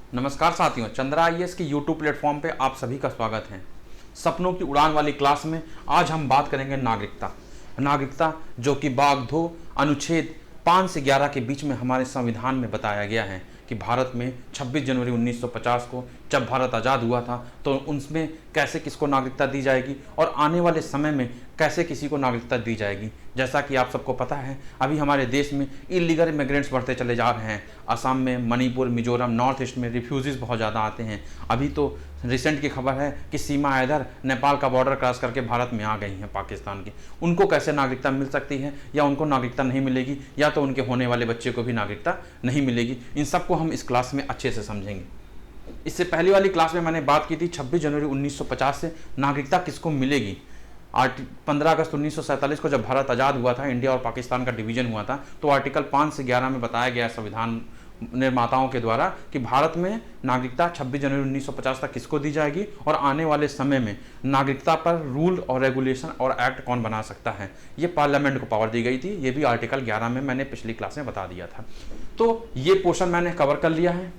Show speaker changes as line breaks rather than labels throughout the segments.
नमस्कार साथियों, चंद्रा आईएएस के यूट्यूब प्लेटफॉर्म पे आप सभी का स्वागत है। सपनों की उड़ान वाली क्लास में आज हम बात करेंगे नागरिकता जो कि भाग 2 अनुच्छेद 5 से 11 के बीच में हमारे संविधान में बताया गया है कि भारत में 26 जनवरी 1950 को जब भारत आज़ाद हुआ था तो उसमें कैसे किसको नागरिकता दी जाएगी और आने वाले समय में कैसे किसी को नागरिकता दी जाएगी। जैसा कि आप सबको पता है, अभी हमारे देश में इलीगल इमिग्रेंट्स बढ़ते चले जा रहे हैं। असम में, मणिपुर, मिजोरम, नॉर्थ ईस्ट में रिफ्यूजीज बहुत ज़्यादा आते हैं। अभी तो रिसेंट की खबर है कि सीमा इधर नेपाल का बॉर्डर क्रॉस करके भारत में आ गई हैं पाकिस्तान की। उनको कैसे नागरिकता मिल सकती है या उनको नागरिकता नहीं मिलेगी, या तो उनके होने वाले बच्चे को भी नागरिकता नहीं मिलेगी, इन सबको हम इस क्लास में अच्छे से समझेंगे। इससे पहले वाली क्लास में मैंने बात की थी 26 जनवरी 1950 से नागरिकता किसको मिलेगी। 15 अगस्त 1947 को जब भारत आज़ाद हुआ था, इंडिया और पाकिस्तान का डिवीजन हुआ था, तो आर्टिकल 5 से 11 में बताया गया संविधान निर्माताओं के द्वारा कि भारत में नागरिकता 26 जनवरी 1950 तक किसको दी जाएगी और आने वाले समय में नागरिकता पर रूल और रेगुलेशन और एक्ट कौन बना सकता है, ये पार्लियामेंट को पावर दी गई थी। ये भी आर्टिकल 11 में मैंने पिछली क्लास में बता दिया था। तो ये पोर्शन मैंने कवर कर लिया है।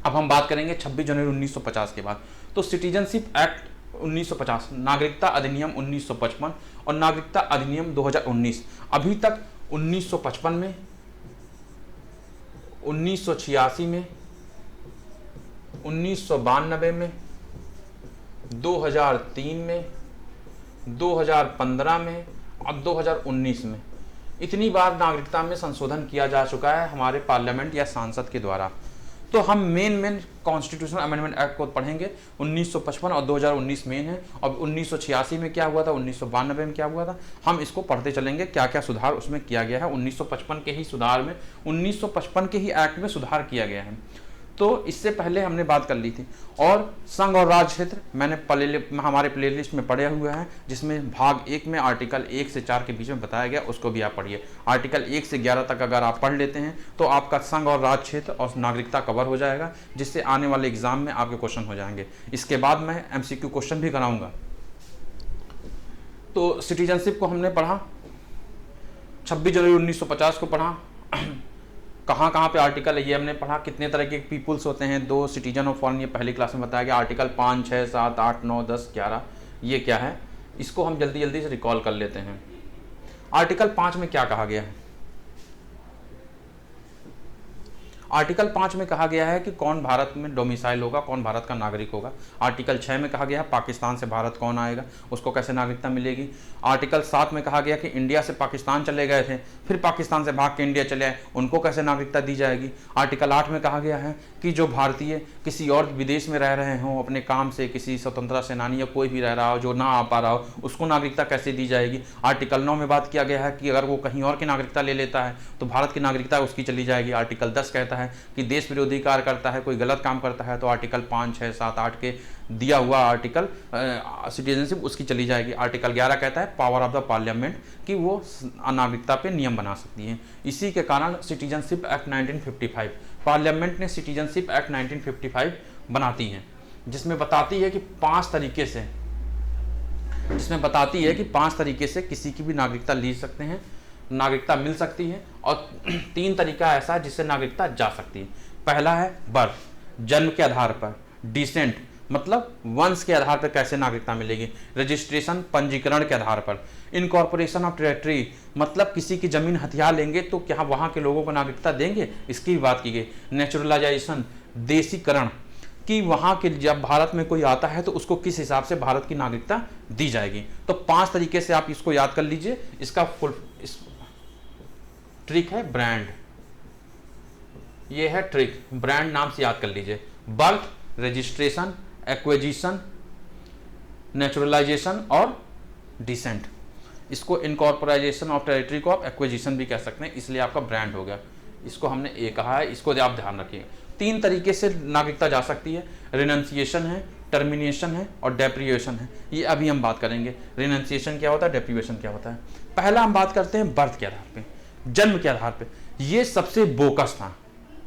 अब हम बात करेंगे 26 जनवरी 1950 के बाद। तो सिटीजनशिप एक्ट 1950, नागरिकता अधिनियम 1955 और नागरिकता अधिनियम 2019। अभी तक 1955 में, 1986 में, 1992 में, 2003 में, 2015 में और 2019 में इतनी बार नागरिकता में संशोधन किया जा चुका है हमारे पार्लियामेंट या सांसद के द्वारा। तो हम मेन कॉन्स्टिट्यूशनल अमेंडमेंट एक्ट को पढ़ेंगे। 1955 और 2019 मेन है। अब 1986 में क्या हुआ था, 1992 में क्या हुआ था, हम इसको पढ़ते चलेंगे क्या क्या सुधार उसमें किया गया है। 1955 के ही सुधार में, 1955 के ही एक्ट में सुधार किया गया है। तो इससे पहले हमने बात कर ली थी। और संघ और राज्य क्षेत्र मैंने हमारे प्लेलिस्ट में पढ़े हुए हैं, जिसमें भाग 1 में आर्टिकल 1 से 4 के बीच में बताया गया, उसको भी आप पढ़िए। आर्टिकल 1 से 11 तक अगर आप पढ़ लेते हैं तो आपका संघ और राज्य क्षेत्र और नागरिकता कवर हो जाएगा, जिससे आने वाले एग्जाम में आपके क्वेश्चन हो जाएंगे। इसके बाद मैं MCQ क्वेश्चन भी कराऊंगा। तो सिटीजनशिप को हमने पढ़ा, 26 जनवरी 1950 को पढ़ा। कहाँ कहाँ पे आर्टिकल है ये हमने पढ़ा। कितने तरह के पीपुल्स होते हैं, 2 सिटीजन ऑफ फॉरेन, ये पहली क्लास में बताया गया। आर्टिकल 5, 6, 7, 8, 9, 10, 11 ये क्या है, इसको हम जल्दी जल्दी से रिकॉल कर लेते हैं। आर्टिकल 5 में क्या कहा गया है। आर्टिकल 5 में कहा गया है कि कौन भारत में डोमिसाइल होगा, कौन भारत का नागरिक होगा। आर्टिकल 6 में कहा गया है पाकिस्तान से भारत कौन आएगा, उसको कैसे नागरिकता मिलेगी। आर्टिकल 7 में कहा गया कि इंडिया से पाकिस्तान चले गए थे, फिर पाकिस्तान से भाग के इंडिया चले आए, उनको कैसे नागरिकता दी जाएगी। आर्टिकल 8 में कहा गया है कि जो भारतीय किसी और विदेश में रह रहे हों अपने काम से, किसी स्वतंत्रता सेनानी या कोई भी रह रहा हो जो ना आ पा रहा हो, उसको नागरिकता कैसे दी जाएगी। आर्टिकल 9 में बात किया गया है कि अगर वो कहीं और की नागरिकता ले लेता है तो भारत की नागरिकता उसकी चली जाएगी। आर्टिकल 10 कहता है कि देश विरोधी कार्य करता है, कोई गलत काम करता है, तो आर्टिकल 5, 6, 7, 8 के दिया हुआ आर्टिकल सिटीजनशिप उसकी चली जाएगी। आर्टिकल 11 कहता है पावर ऑफ द पार्लियामेंट, कि वो नागरिकता पे नियम बना सकती है। इसी के कारण सिटीजनशिप एक्ट 1955, पार्लियामेंट ने सिटीजनशिप एक्ट 1955 बनाती है, जिसमें बताती है कि 5 तरीके से किसी की भी नागरिकता ले सकते हैं, नागरिकता मिल सकती है। और 3 तरीका ऐसा है जिससे नागरिकता जा सकती है। पहला है बर्थ, जन्म के आधार पर। डिसेंट मतलब वंश के आधार पर कैसे नागरिकता मिलेगी। रजिस्ट्रेशन, पंजीकरण के आधार पर। इनकॉर्पोरेशन ऑफ टेरिटरी मतलब किसी की जमीन हथिया लेंगे तो क्या वहां के लोगों को नागरिकता देंगे, इसकी भी बात की गई। नेचुरलाइजेशन, देसीकरण, कि वहां के जब भारत में कोई आता है तो उसको किस हिसाब से भारत की नागरिकता दी जाएगी। तो 5 तरीके से आप इसको याद कर लीजिए। इसका फुल ट्रिक है ब्रांड, ये है ट्रिक, ब्रांड नाम से याद कर लीजिए। बर्थ, रजिस्ट्रेशन, एक्विजिशन, नेचुरलाइजेशन और डिसेंट। इसको इनकॉर्पोराइजेशन ऑफ टेरिटरी को आप एक्विजिशन भी कह सकते हैं, इसलिए आपका ब्रांड हो गया। इसको हमने ए कहा है, इसको आप ध्यान रखिए। 3 तरीके से नागरिकता जा सकती है, रिनंसिएशन है, टर्मिनेशन है और डेप्रिवेशन है। ये अभी हम बात करेंगे। रिनंसिएशन क्या होता है, डेप्रिवेशन क्या होता है। पहला हम बात करते हैं बर्थ के आधार पे, जन्म के आधार पे। ये सबसे बोकस था,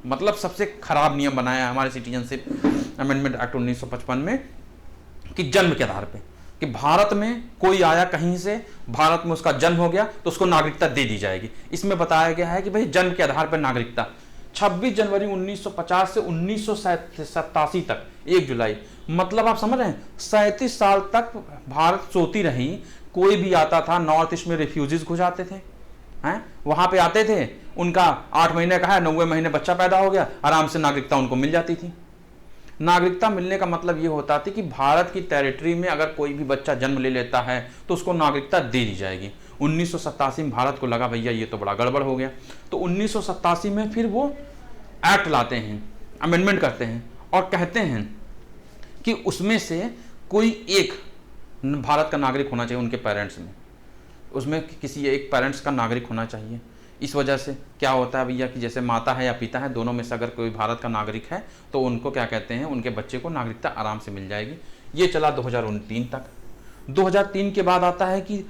मतलब सबसे खराब नियम बनाया हमारे सिटीजनशिप अमेंडमेंट एक्ट 1955 में, कि जन्म के आधार पे, कि भारत में कोई आया कहीं से, भारत में उसका जन्म हो गया तो उसको नागरिकता दे दी जाएगी। इसमें बताया गया है कि भाई जन्म के आधार पर नागरिकता, 26 जनवरी 1950 से 1987 तक 1 जुलाई, मतलब आप समझ रहे हैं 37 साल तक भारत सोती रही। कोई भी आता था, नॉर्थ ईस्ट में रिफ्यूजीज घुस आते थे, हैं वहां पे आते थे, उनका 8 महीने का है, 90 महीने बच्चा पैदा हो गया, आराम से नागरिकता उनको मिल जाती थी। नागरिकता मिलने का मतलब ये होता था कि भारत की टेरिटरी में अगर कोई भी बच्चा जन्म ले लेता है तो उसको नागरिकता दे दी जाएगी। 1987 में भारत को लगा भैया ये तो बड़ा गड़बड़ हो गया, तो 1987 में फिर वो एक्ट लाते हैं, अमेंडमेंट करते हैं और कहते हैं कि उसमें से कोई एक भारत का नागरिक होना चाहिए उनके पेरेंट्स में, उसमें किसी एक पेरेंट्स का नागरिक होना चाहिए। इस वजह से क्या होता है भैया कि जैसे माता है या पिता है, दोनों में से अगर कोई भारत का नागरिक है तो उनको क्या कहते हैं, उनके बच्चे को नागरिकता आराम से मिल जाएगी। ये चला 2003 तक। 2003 के बाद आता है कि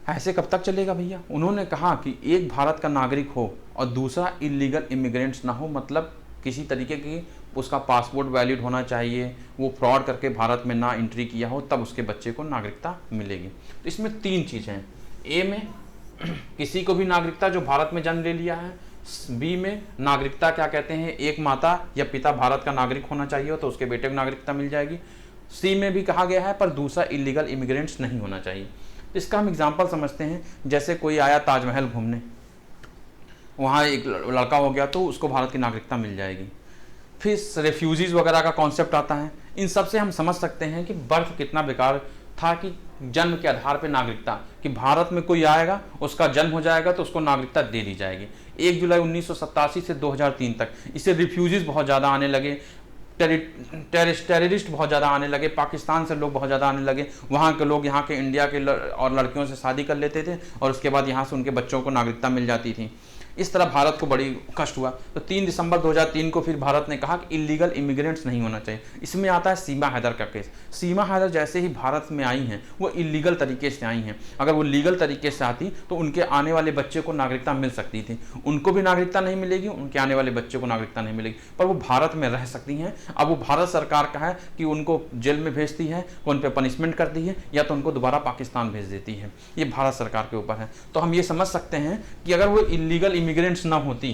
ऐसे कब तक चलेगा भैया। उन्होंने कहा कि एक भारत का नागरिक हो और दूसरा इलीगल इमिग्रेंट्स ना हो, मतलब किसी तरीके की उसका पासपोर्ट वैलिड होना चाहिए, वो फ्रॉड करके भारत में ना एंट्री किया हो, तब उसके बच्चे को नागरिकता मिलेगी। तो इसमें 3 चीज़ें हैं। ए में किसी को भी नागरिकता जो भारत में जन्म ले लिया है। बी में नागरिकता क्या कहते हैं, एक माता या पिता भारत का नागरिक होना चाहिए हो तो उसके बेटे को नागरिकता मिल जाएगी। सी में भी कहा गया है पर दूसरा इलीगल इमिग्रेंट्स नहीं होना चाहिए। तो इसका हम एग्जाम्पल समझते हैं, जैसे कोई आया ताजमहल घूमने, वहाँ एक लड़का हो गया तो उसको भारत की नागरिकता मिल जाएगी। फिर रेफ्यूजीज वगैरह का कॉन्सेप्ट आता है। इन सब से हम समझ सकते हैं कि बर्थ कितना बेकार था, कि जन्म के आधार पर नागरिकता, कि भारत में कोई आएगा उसका जन्म हो जाएगा तो उसको नागरिकता दे दी जाएगी। 1 जुलाई 1987 से 2003 तक इससे रिफ्यूजीज बहुत ज़्यादा आने लगे, टेररिस्ट बहुत ज़्यादा आने लगे, पाकिस्तान से लोग बहुत ज़्यादा आने लगे। वहाँ के लोग यहाँ के इंडिया के और लड़कियों से शादी कर लेते थे और उसके बाद यहाँ से उनके बच्चों को नागरिकता मिल जाती थी। इस तरह भारत को बड़ी कष्ट हुआ। तो 3 दिसंबर 2003 को फिर भारत ने कहा कि इलीगल इमिग्रेंट्स नहीं होना चाहिए। इसमें आता है सीमा हैदर का केस। सीमा हैदर जैसे ही भारत में आई हैं वो इलीगल तरीके से आई हैं। अगर वो लीगल तरीके से आती तो उनके आने वाले बच्चे को नागरिकता मिल सकती थी। उनको भी नागरिकता नहीं मिलेगी, उनके आने वाले बच्चे को नागरिकता नहीं मिलेगी, पर वो भारत में रह सकती हैं। अब वो भारत सरकार का है कि उनको जेल में भेजती है, उन पर पनिशमेंट करती है, या तो उनको दोबारा पाकिस्तान भेज देती है। ये भारत सरकार के ऊपर है। तो हम ये समझ सकते हैं कि अगर वो इलीगल इमिग्रेंट्स ना होती,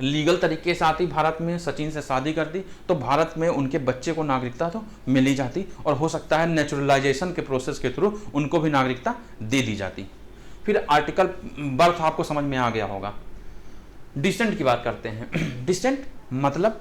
लीगल तरीके से आती, भारत में सचिन से शादी करती, तो भारत में उनके बच्चे को नागरिकता तो मिल ही जाती और हो सकता है नेचुरलाइजेशन के प्रोसेस के थ्रू उनको भी नागरिकता दे दी जाती। फिर आर्टिकल बर्थ आपको समझ में आ गया होगा। डिसेंट की बात करते हैं। डिसेंट मतलब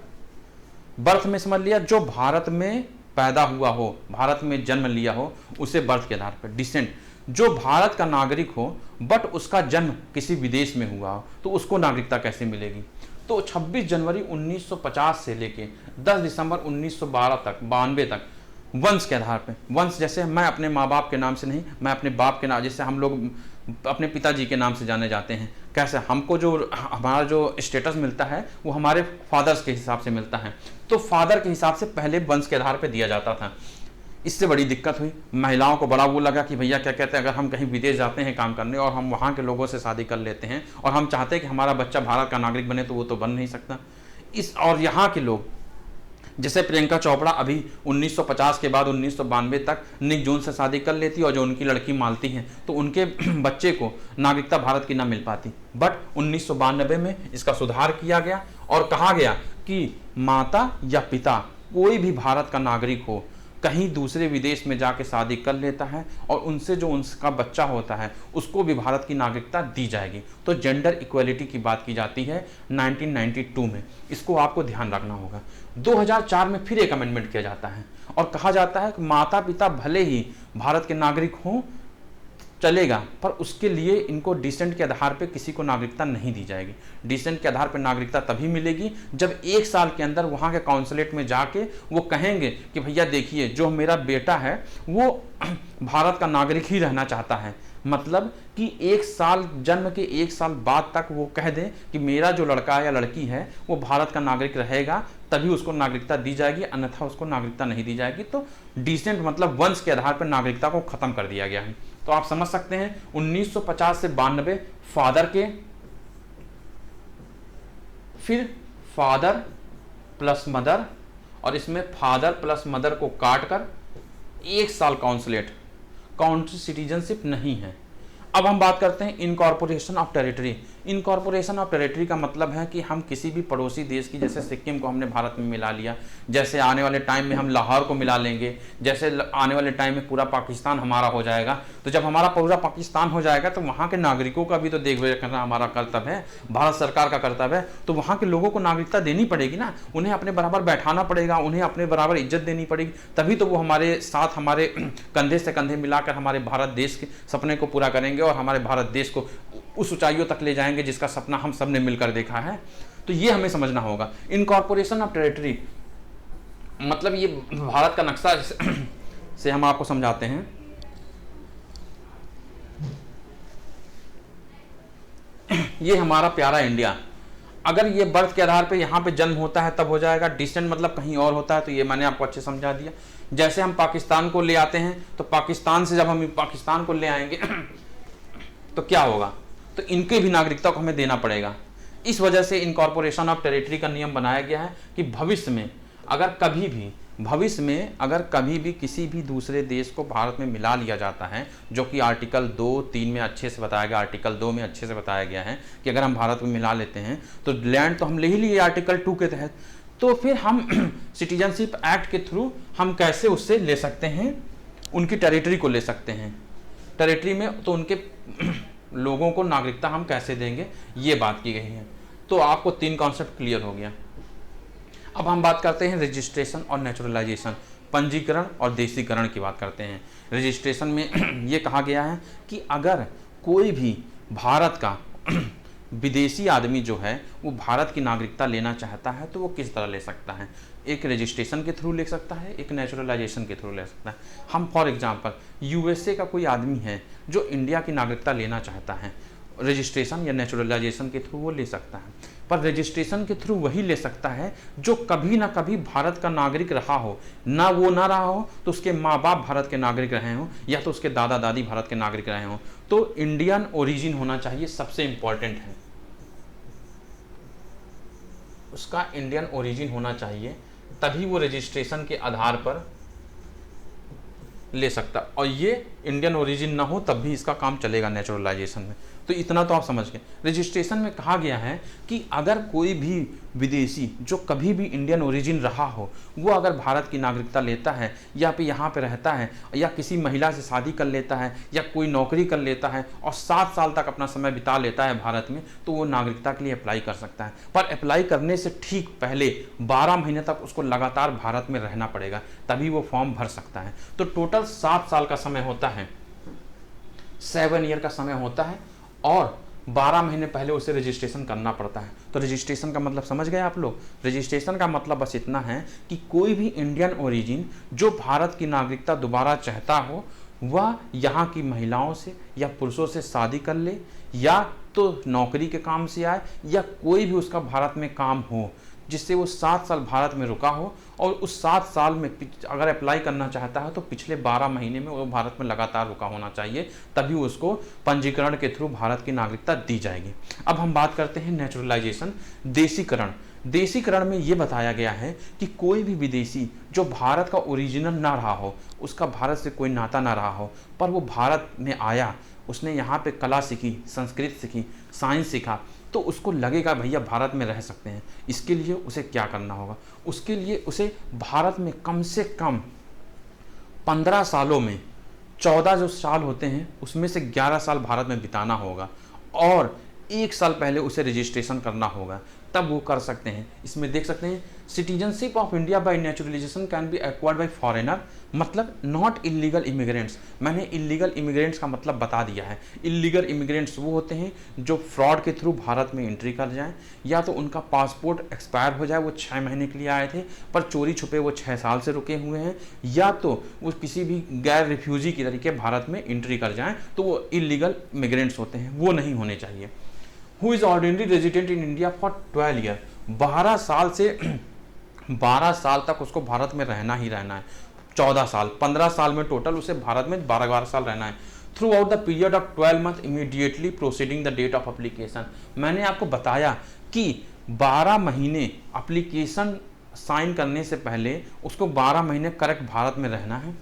बर्थ में समझ लिया, जो भारत में पैदा हुआ हो, भारत में जन्म लिया हो, उसे बर्थ के आधार पर। डिसेंट जो भारत का नागरिक हो बट उसका जन्म किसी विदेश में हुआ हो तो उसको नागरिकता कैसे मिलेगी। तो 26 जनवरी 1950 से लेके 10 दिसंबर 1912 तक 92 तक वंश के आधार पे, वंश जैसे मैं अपने माँ बाप के नाम से नहीं, मैं अपने बाप के नाम, जैसे हम लोग अपने पिताजी के नाम से जाने जाते हैं, कैसे हमको जो हमारा जो स्टेटस मिलता है वो हमारे फादर्स के हिसाब से मिलता है। तो फादर के हिसाब से पहले वंश के आधार पर दिया जाता था। इससे बड़ी दिक्कत हुई, महिलाओं को बड़ा वो लगा कि भैया क्या कहते हैं, अगर हम कहीं विदेश जाते हैं काम करने और हम वहाँ के लोगों से शादी कर लेते हैं और हम चाहते हैं कि हमारा बच्चा भारत का नागरिक बने, तो वो तो बन नहीं सकता। और यहाँ के लोग जैसे प्रियंका चोपड़ा अभी 1950 के बाद 1992 तक निक जोन से शादी कर लेती और जो उनकी लड़की मालती हैं तो उनके बच्चे को नागरिकता भारत की ना मिल पाती। बट 1992 में इसका सुधार किया गया और कहा गया कि माता या पिता कोई भी भारत का नागरिक हो, कहीं दूसरे विदेश में जाके शादी कर लेता है और उनसे जो उनका बच्चा होता है उसको भी भारत की नागरिकता दी जाएगी। तो जेंडर इक्वलिटी की बात की जाती है 1992 में। इसको आपको ध्यान रखना होगा। 2004 में फिर एक अमेंडमेंट किया जाता है और कहा जाता है कि माता पिता भले ही भारत के नागरिक हों चलेगा, पर उसके लिए इनको डिसेंट के आधार पर किसी को नागरिकता नहीं दी जाएगी। डिसेंट के आधार पर नागरिकता तभी मिलेगी जब 1 साल के अंदर वहाँ के काउंसलेट में जाके वो कहेंगे कि भैया देखिए जो मेरा बेटा है वो भारत का नागरिक ही रहना चाहता है। मतलब कि 1 साल, जन्म के 1 साल बाद तक वो कह दें कि मेरा जो लड़का या लड़की है वो भारत का नागरिक रहेगा, तभी उसको नागरिकता दी जाएगी, अन्यथा उसको नागरिकता नहीं दी जाएगी। तो डिसेंट मतलब वंश के आधार पर नागरिकता को खत्म कर दिया गया है। तो आप समझ सकते हैं 1950 से 92 फादर के, फिर फादर प्लस मदर, और इसमें फादर प्लस मदर को काट कर 1 साल काउंसलेट, काउंट्री सिटीजनशिप नहीं है। अब हम बात करते हैं incorporation of territory. Incorporation of territory का मतलब है कि हम किसी भी पड़ोसी देश की, जैसे सिक्किम को हमने भारत में मिला लिया, जैसे आने वाले टाइम में हम लाहौर को मिला लेंगे, जैसे आने वाले टाइम में पूरा पाकिस्तान हमारा हो जाएगा। तो जब हमारा पूरा पाकिस्तान हो जाएगा तो वहाँ के नागरिकों का भी तो देखभाल करना हमारा कर्तव्य है, भारत सरकार का कर्तव्य है। तो वहाँ के लोगों को नागरिकता देनी पड़ेगी ना, उन्हें अपने बराबर बैठाना पड़ेगा, उन्हें अपने बराबर इज्जत देनी पड़ेगी, तभी तो वो हमारे साथ, हमारे कंधे से कंधे मिलाकर हमारे भारत देश के सपने को पूरा करेंगे और हमारे भारत देश को उस ऊंचाइयों तक ले जाएंगे जिसका सपना हम सब ने मिलकर देखा है। तो ये हमें समझना होगा। इनकॉर्पोरेशन ऑफ टेरिटरी मतलब ये भारत का नक्शा से हम आपको समझाते हैं। ये हमारा प्यारा इंडिया, अगर ये बर्थ के आधार पे यहाँ पे जन्म होता है तब हो जाएगा, डिसेंट मतलब कहीं और होता है, तो ये मैंने आपको अच्छे समझा दिया। जैसे हम पाकिस्तान को ले आते हैं तो पाकिस्तान से जब हम पाकिस्तान को ले आएंगे तो क्या होगा, तो इनके भी नागरिकता को हमें देना पड़ेगा। इस वजह से इनकॉर्पोरेशन ऑफ टेरिटरी का नियम बनाया गया है कि भविष्य में अगर कभी भी किसी भी दूसरे देश को भारत में मिला लिया जाता है, जो कि आर्टिकल 2-3 में अच्छे से बताया गया, आर्टिकल 2 में अच्छे से बताया गया है कि अगर हम भारत में मिला लेते हैं तो लैंड तो हम ले ही लिए आर्टिकल 2 के तहत, तो फिर हम सिटीजनशिप एक्ट के थ्रू हम कैसे उससे ले सकते हैं, उनकी टेरिटरी को ले सकते हैं। टेरिटरी में तो उनके लोगों को नागरिकता हम कैसे देंगे, ये बात की गई है। तो आपको 3 कॉन्सेप्ट क्लियर हो गया। अब हम बात करते हैं रजिस्ट्रेशन और नेचुरलाइजेशन, पंजीकरण और देशीकरण की बात करते हैं। रजिस्ट्रेशन में ये कहा गया है कि अगर कोई भी भारत का विदेशी आदमी जो है वो भारत की नागरिकता लेना चाहता है तो वो किस तरह ले सकता है, एक रजिस्ट्रेशन के थ्रू ले सकता है, एक नेचुरलाइजेशन के थ्रू ले सकता है। हम फॉर एग्जांपल यूएसए का कोई आदमी है जो इंडिया की नागरिकता लेना चाहता है, रजिस्ट्रेशन या नेचुरलाइजेशन के थ्रू वो ले सकता है। पर रजिस्ट्रेशन के थ्रू वही ले सकता है जो कभी ना कभी भारत का नागरिक रहा हो, ना वो ना रहा हो तो उसके माँ बाप भारत के नागरिक रहे हों या तो उसके दादा दादी भारत के नागरिक रहे हों। तो इंडियन ओरिजिन होना चाहिए, सबसे इंपॉर्टेंट है उसका इंडियन ओरिजिन होना चाहिए, तभी वो रजिस्ट्रेशन के आधार पर ले सकता। और ये इंडियन ओरिजिन ना हो तब भी इसका काम चलेगा नेचुरलाइजेशन में। तो इतना तो आप समझ गए। रजिस्ट्रेशन में कहा गया है कि अगर कोई भी विदेशी जो कभी भी इंडियन ओरिजिन रहा हो वो अगर भारत की नागरिकता लेता है या फिर यहाँ पे रहता है या किसी महिला से शादी कर लेता है या कोई नौकरी कर लेता है और 7 साल तक अपना समय बिता लेता है भारत में, तो वो नागरिकता के लिए अप्लाई कर सकता है। पर अप्लाई करने से ठीक पहले 12 महीने तक उसको लगातार भारत में रहना पड़ेगा, तभी वो फॉर्म भर सकता है। तो टोटल 7 साल का समय होता है, 7 ईयर का समय होता है और 12 महीने पहले उसे रजिस्ट्रेशन करना पड़ता है। तो रजिस्ट्रेशन का मतलब समझ गए आप लोग। रजिस्ट्रेशन का मतलब बस इतना है कि कोई भी इंडियन ओरिजिन जो भारत की नागरिकता दोबारा चाहता हो वह यहाँ की महिलाओं से या पुरुषों से शादी कर ले, या तो नौकरी के काम से आए या कोई भी उसका भारत में काम हो जिससे वो 7 साल भारत में रुका हो, और उस 7 साल में अगर अप्लाई करना चाहता है तो पिछले 12 महीने में वो भारत में लगातार रुका होना चाहिए, तभी उसको पंजीकरण के थ्रू भारत की नागरिकता दी जाएगी। अब हम बात करते हैं नेचुरलाइजेशन, देशीकरण। देशीकरण में ये बताया गया है कि कोई भी विदेशी जो भारत का ओरिजिनल ना रहा हो, उसका भारत से कोई नाता ना रहा हो, पर वो भारत में आया, उसने यहाँ पे कला सीखी, संस्कृत सीखी, साइंस सीखा, तो उसको लगेगा भैया भारत में रह सकते हैं। इसके लिए उसे क्या करना होगा, उसके लिए उसे भारत में कम से कम 15 सालों में 14 जो साल होते हैं उसमें से 11 साल भारत में बिताना होगा और 1 साल पहले उसे रजिस्ट्रेशन करना होगा, तब वो कर सकते हैं। इसमें देख सकते हैं citizenship of India by naturalisation can be acquired by foreigner, मतलब नॉट इलीगल इमिग्रेंट्स। मैंने इलीगल इमिग्रेंट्स का मतलब बता दिया है। इलीगल इमिग्रेंट्स वो होते हैं जो फ्रॉड के थ्रू भारत में एंट्री कर जाएं, या तो उनका पासपोर्ट एक्सपायर हो जाए, वो 6 महीने के लिए आए थे पर चोरी छुपे वो 6 साल से रुके हुए हैं, या तो वो किसी भी गैर रिफ्यूजी की तरीके भारत में एंट्री कर जाएँ, तो वो इलीगल इमिग्रेंट्स होते हैं, वो नहीं होने चाहिए। Who is ordinary resident in India for 12 year, 12 साल से 12 साल तक उसको भारत में रहना ही रहना है। 14 साल, 15 साल में टोटल उसे भारत में 12 साल रहना है। Throughout the period of 12 month immediately proceeding the date of application. मैंने आपको बताया कि 12 महीने एप्लीकेशन साइन करने से पहले उसको 12 महीने करेक्ट भारत में रहना है।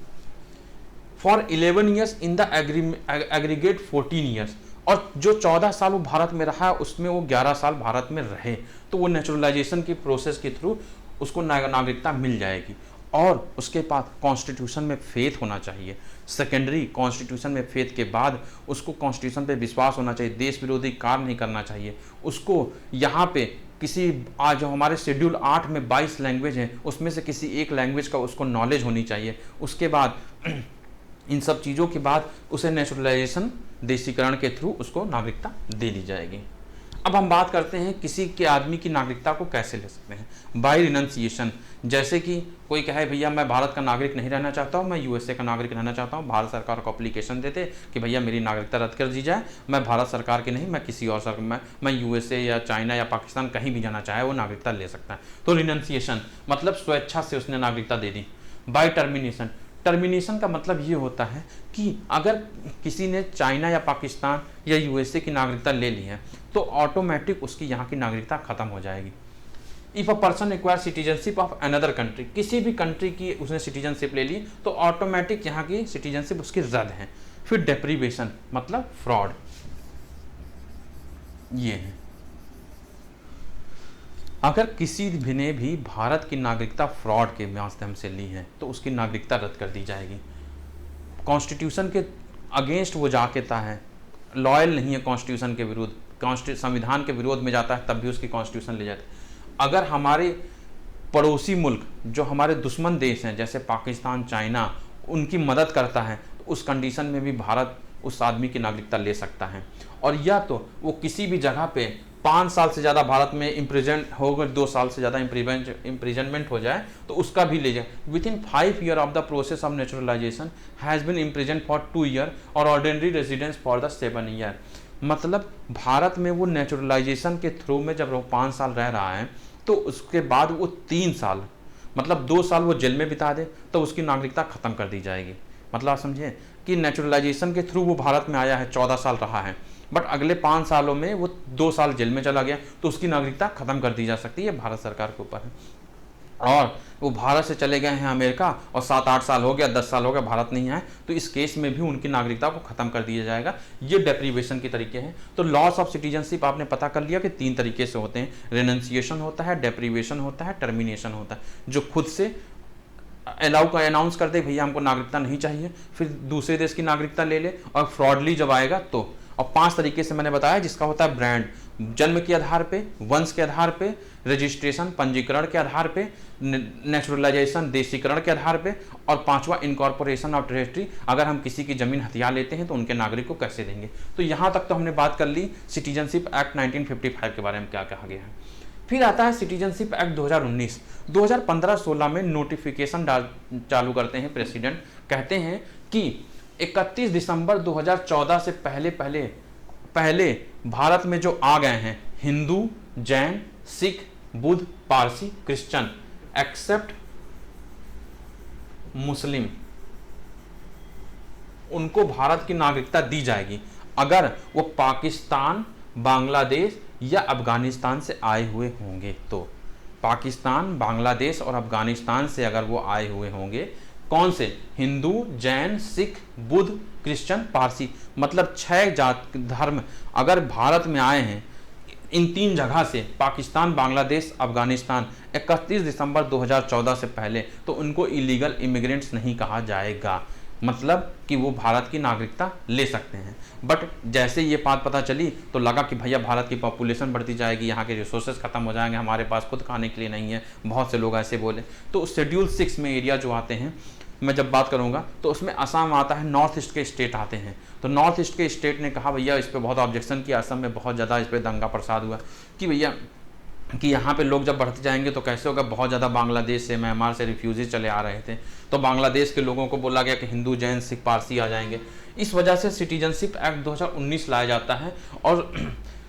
For 11 years in the aggregate 14 years, और जो 14 साल वो भारत में रहा है उसमें वो 11 साल भारत में रहे, तो वो नेचुरलाइजेशन की प्रोसेस के थ्रू उसको नागरिकता मिल जाएगी। और उसके बाद कॉन्स्टिट्यूशन में फेथ होना चाहिए। सेकेंडरी कॉन्स्टिट्यूशन में फेथ के बाद उसको कॉन्स्टिट्यूशन पे विश्वास होना चाहिए, देश विरोधी कार्य नहीं करना चाहिए उसको। यहाँ पे किसी आज जो हमारे शेड्यूल 8 में 22 लैंग्वेज हैं उसमें से किसी एक लैंग्वेज का उसको नॉलेज होनी चाहिए। उसके बाद इन सब चीज़ों के बाद उसे नेचुरलाइजेशन देशीकरण के थ्रू उसको नागरिकता दे दी जाएगी। अब हम बात करते हैं किसी के आदमी की नागरिकता को कैसे ले सकते हैं, बाय रिनंसिएशन। जैसे कि कोई कहे भैया मैं भारत का नागरिक नहीं रहना चाहता हूँ, मैं यूएसए का नागरिक रहना चाहता हूँ, भारत सरकार को एप्लीकेशन देते कि भैया मेरी नागरिकता रद्द कर दी जाए, मैं भारत सरकार की नहीं, मैं किसी और सरकार मैं यूएसए या चाइना या पाकिस्तान कहीं भी जाना चाहे वो नागरिकता ले सकता है। तो रिनंसिएशन मतलब स्वेच्छा से उसने नागरिकता दे दी। बाय टर्मिनेशन, टर्मिनेशन का मतलब ये होता है कि अगर किसी ने चाइना या पाकिस्तान या यूएसए की नागरिकता ले ली है तो ऑटोमेटिक उसकी यहाँ की नागरिकता खत्म हो जाएगी। If a person acquire citizenship of another country, किसी भी कंट्री की उसने सिटीजनशिप ले ली तो ऑटोमेटिक यहाँ की सिटीजनशिप उसकी रद्द है। फिर डेप्रीवेशन मतलब फ्रॉड, ये है अगर किसी भी ने भी भारत की नागरिकता फ्रॉड के माध्यम से ली है तो उसकी नागरिकता रद्द कर दी जाएगी। कॉन्स्टिट्यूशन के अगेंस्ट वो जाता है, लॉयल नहीं है कॉन्स्टिट्यूशन के विरुद्ध, संविधान के विरोध में जाता है, तब भी उसकी कॉन्स्टिट्यूशन ले जाते हैं। अगर हमारे पड़ोसी मुल्क जो हमारे दुश्मन देश हैं जैसे पाकिस्तान, चाइना, उनकी मदद करता है तो उस कंडीशन में भी भारत उस आदमी की नागरिकता ले सकता है। और या तो वो किसी भी जगह पे 5 साल से ज़्यादा भारत में इम्प्रिजन हो गए, 2 साल से ज़्यादा इम्प्रिजनमेंट हो जाए तो उसका भी ले जाए। Within 5 year of the process of naturalization has been imprison for 2 year और ordinary residence for the 7 year. मतलब भारत में वो नेचुरलाइजेशन के थ्रू में जब वो 5 साल रह रहा है तो उसके बाद वो 3 साल मतलब 2 साल वो जेल में बिता दे तो उसकी नागरिकता ख़त्म कर दी जाएगी। मतलब आप समझे कि नेचुरलाइजेशन के थ्रू वो भारत में आया है, 14 साल रहा है, बट अगले 5 सालों में वो 2 साल जेल में चला गया तो उसकी नागरिकता खत्म कर दी जा सकती है, भारत सरकार के ऊपर है। और वो भारत से चले गए हैं अमेरिका और 7-8 साल हो गया, 10 साल हो गया, भारत नहीं है, तो इस केस में भी उनकी नागरिकता को खत्म कर दिया जाएगा। ये डेप्रीवेशन के तरीके हैं। तो लॉस ऑफ सिटीजनशिप आपने पता कर लिया कि 3 तरीके से होते हैं, रेनंसिएशन होता है, डेप्रीवेशन होता है, टर्मिनेशन होता है। जो खुद से अनाउंस कर दे भैया हमको नागरिकता नहीं चाहिए, फिर दूसरे देश की नागरिकता ले ले, और फ्रॉडली जब आएगा तो। और 5 तरीके से मैंने बताया जिसका होता है ब्रांड, जन्म के आधार पे, वंश के आधार पे, रजिस्ट्रेशन पंजीकरण के आधार पे, नेचुरलाइजेशन देशीकरण के आधार पे, और 5वां इनकॉर्पोरेशन ऑफ टेरिटरी, अगर हम किसी की जमीन हथिया लेते हैं तो उनके नागरिक को कैसे देंगे। तो यहाँ तक तो हमने बात कर ली सिटीजनशिप एक्ट 1955 के बारे में क्या कहा गया है। फिर आता है सिटीजनशिप एक्ट 2019। 2015-16 में नोटिफिकेशन चालू करते हैं प्रेसिडेंट, कहते हैं कि 31 दिसंबर 2014 से पहले भारत में जो आ गए हैं हिंदू, जैन, सिख, बुद्ध, पारसी, क्रिश्चियन एक्सेप्ट मुस्लिम, उनको भारत की नागरिकता दी जाएगी अगर वो पाकिस्तान, बांग्लादेश या अफगानिस्तान से आए हुए होंगे। तो पाकिस्तान, बांग्लादेश और अफगानिस्तान से अगर वो आए हुए होंगे, कौन से? हिंदू, जैन, सिख, बुद्ध, क्रिश्चियन, पारसी, मतलब 6 जात धर्म अगर भारत में आए हैं इन 3 जगह से, पाकिस्तान, बांग्लादेश, अफगानिस्तान, 31 दिसंबर 2014 से पहले, तो उनको इलीगल इमिग्रेंट्स नहीं कहा जाएगा। मतलब कि वो भारत की नागरिकता ले सकते हैं। बट जैसे ये बात पता चली तो लगा कि भैया भारत की पॉपुलेशन बढ़ती जाएगी, यहाँ के रिसोर्सेज खत्म हो जाएंगे, हमारे पास खुद खाने के लिए नहीं है, बहुत से लोग ऐसे बोले। तो शेड्यूल 6 में एरिया जो आते हैं, मैं जब बात करूँगा तो उसमें असम आता है, नॉर्थ ईस्ट के स्टेट आते हैं। तो नॉर्थ ईस्ट के स्टेट ने कहा भैया इस पर बहुत ऑब्जेक्शन किया, असम में बहुत ज़्यादा इस पर दंगा प्रसाद हुआ कि भैया कि यहाँ पे लोग जब बढ़ते जाएंगे तो कैसे होगा। बहुत ज़्यादा बांग्लादेश से, म्यांमार से रिफ्यूजीज चले आ रहे थे, तो बांग्लादेश के लोगों को बोला गया कि हिंदू, जैन, सिख, पारसी आ जाएंगे। इस वजह से सिटीजनशिप एक्ट 2019 लाया जाता है। और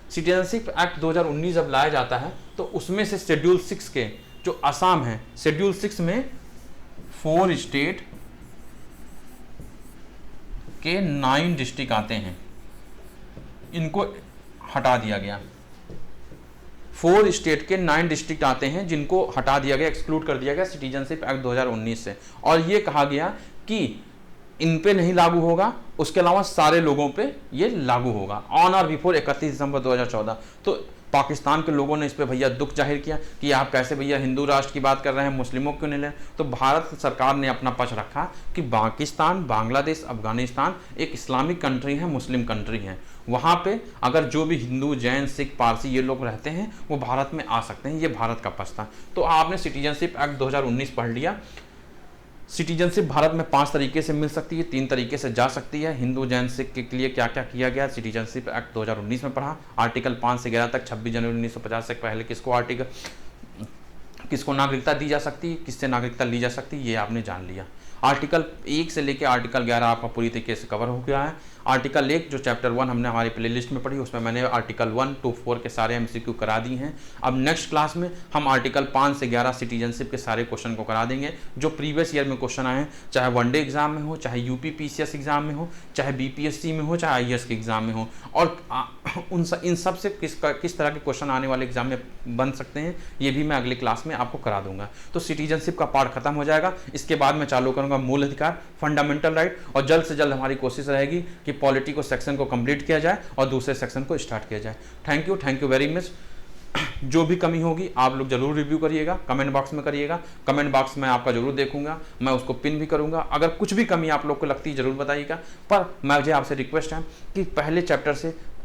सिटीजनशिप एक्ट 2019 जब लाया जाता है तो उसमें से शेड्यूल 6 के जो असम है, शेड्यूल 6 में 4 स्टेट के 9 डिस्ट्रिक्ट आते हैं, इनको हटा दिया गया। 4 स्टेट के 9 डिस्ट्रिक्ट आते हैं जिनको हटा दिया गया, एक्सक्लूड कर दिया गया सिटीजनशिप एक्ट 2019 से। और ये कहा गया कि इन पे नहीं लागू होगा, उसके अलावा सारे लोगों पे ये लागू होगा ऑन और बिफोर 31 दिसंबर 2014। तो पाकिस्तान के लोगों ने इस पे भैया दुख जाहिर किया कि आप कैसे भैया हिंदू राष्ट्र की बात कर रहे हैं, मुस्लिमों क्यों नहीं ले। तो भारत सरकार ने अपना पक्ष रखा कि पाकिस्तान, बांग्लादेश, अफगानिस्तान एक इस्लामिक कंट्री है, मुस्लिम कंट्री है, वहाँ पे अगर जो भी हिंदू, जैन, सिख, पारसी ये लोग रहते हैं वो भारत में आ सकते हैं। ये भारत का पक्ष था। तो आपने सिटीजनशिप एक्ट 2019 पढ़ लिया। सिटीजनशिप भारत में 5 तरीके से मिल सकती है, 3 तरीके से जा सकती है। हिंदू, जैन, सिख के लिए क्या क्या किया गया, सिटीजनशिप एक्ट 2019 में पढ़ा। आर्टिकल 5 से 11 तक 26 जनवरी 1950 से पहले किसको नागरिकता दी जा सकती है, किससे नागरिकता ली जा सकती है, ये आपने जान लिया। आर्टिकल 1 से लेकर आर्टिकल 11 आपका पूरी तरीके से कवर हो गया है। आर्टिकल 1 जो चैप्टर 1 हमने हमारी प्लेलिस्ट में पढ़ी, उसमें मैंने आर्टिकल 1 to 4 के सारे MCQ करा दिए हैं। अब नेक्स्ट क्लास में हम आर्टिकल 5 से 11 सिटीजनशिप के सारे क्वेश्चन को करा देंगे जो प्रीवियस ईयर में क्वेश्चन आए हैं, चाहे वनडे एग्जाम में हो, चाहे UPPCS एग्जाम में हो, चाहे BPSC में हो, चाहे IAS के एग्जाम में हो, और इन सब से किस तरह के क्वेश्चन आने वाले एग्जाम में बन सकते हैं, ये भी मैं अगली क्लास में आपको करा दूंगा। तो सिटीजनशिप का पार्ट खत्म हो जाएगा। इसके बाद मैं चालू करूंगा मूल अधिकार, फंडामेंटल राइट, और जल्द से जल्द हमारी कोशिश रहेगी कि पॉलिटी को सेक्शन को कंप्लीट किया जाए और दूसरे सेक्शन को स्टार्ट किया जाए। Thank you very much. जो भी कमी होगी आप लोग जरूर रिव्यू करिएगा, कमेंट बॉक्स में करिएगा। कमेंट बॉक्स में आपका जरूर देखूंगा, मैं उसको पिन भी करूंगा। अगर कुछ भी कमी आप लोग को लगती है जरूर बताइएगा। पर मुझे आपसे रिक्वेस्ट है कि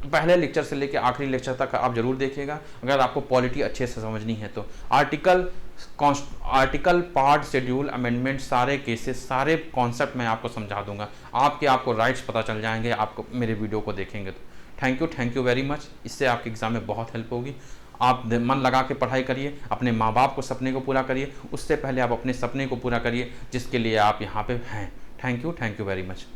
पहले लेक्चर से लेकर आखिरी लेक्चर तक आप जरूर देखिएगा, अगर आपको पॉलिटी अच्छे से समझनी है तो। आर्टिकल, पार्ट, शेड्यूल, अमेंडमेंट, सारे केसेस, सारे कॉन्सेप्ट मैं आपको समझा दूंगा। आपको राइट्स पता चल जाएंगे आपको मेरे वीडियो को देखेंगे तो। Thank you very much. इससे आपके एग्जाम में बहुत हेल्प होगी। आप मन लगा के पढ़ाई करिए, अपने माँ बाप को सपने को पूरा करिए, उससे पहले आप अपने सपने को पूरा करिए जिसके लिए आप यहाँ पे हैं। Thank you very much.